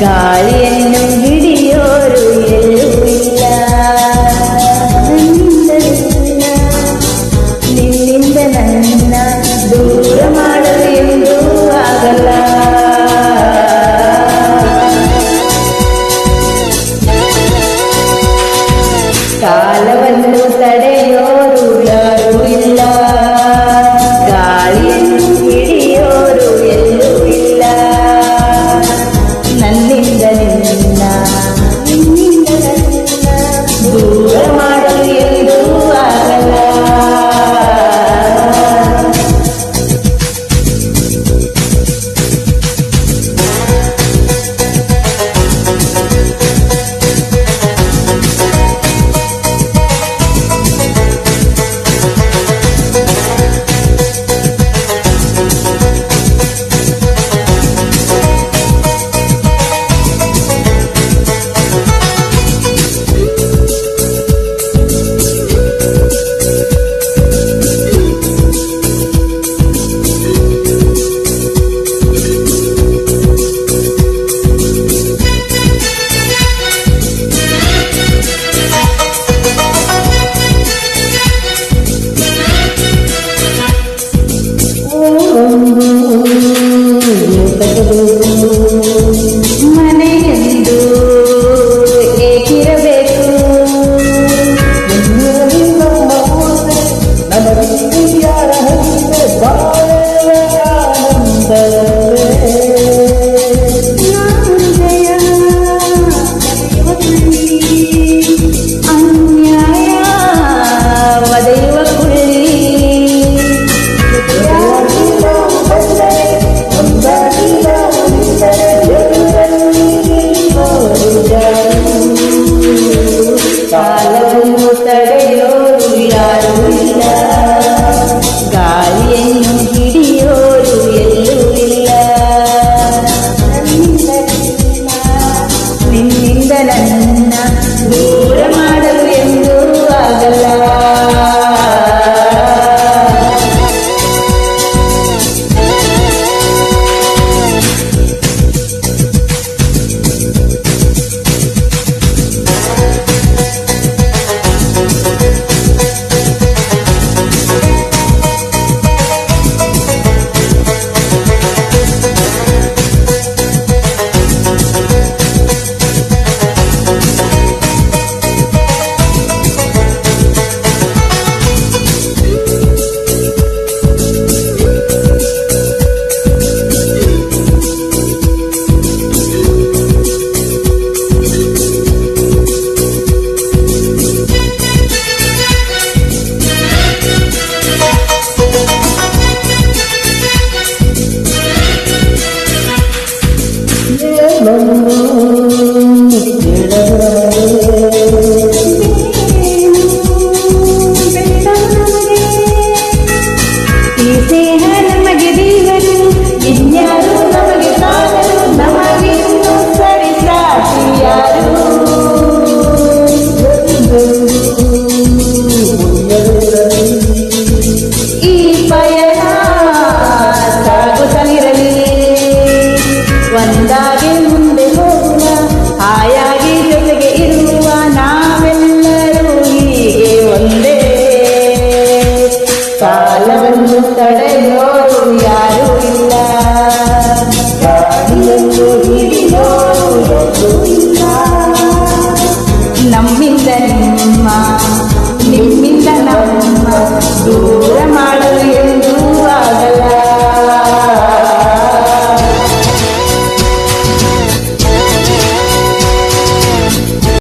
ಗಾಳಿಯನ್ನು ಹಿಡಿಯೋರು ಎಲ್ಲೂ ಇಲ್ಲ. ನಿನ್ನಿಂದ ನನ್ನ ದೂರ ಮಾಡಲು ಎಂದೂ ಆಗಲ್ಲ. ಕಾಲವನ್ನು ತಡೆಯೋರು ಯಾರೂ ಇಲ್ಲ. ಗಾಳಿಯನ್ನು ಹಿಡಿಯೋರು ಎಲ್ಲೂ ಇಲ್ಲ. ನನ್ನಿಂದ ನಿನ್ನ ದೂರ ಮಾಡಲು ಎಂದೂ ಆಗಲ್ಲ. ಮನೆಯೆಂದು ಏಕಿರಬೇಕು. ಅನ್ಯಾಯ ಒದೆಯುವ ಕುಳ್ಳಿ. ಕಾಲವನ್ನು ತಡೆಯೋರು ಯಾರೂ ಇಲ್ಲ. ಗಾಳಿಯನ್ನು ಹಿಡಿಯೋರು ಎಲ್ಲೂ ಇಲ್ಲ. ನಿನ್ನಿಂದ ನನ್ನ ದೂರ ಮಾಡಲು ಎಂದೂ ಆಗಲ್ಲ. ಈ ಸ್ನೇಹ ನಮಗೆ ದೇವರು, ಇನ್ಯಾರು ನಮಗೆ ಸಾಗರು. ನಮಗೆ ಸರಿ ಸಾಟಿ ಯಾರು. ಈ ಪಯಣ ಸಾಗುತ್ತಲಿರಲಿ ಒಂದಾಗಿ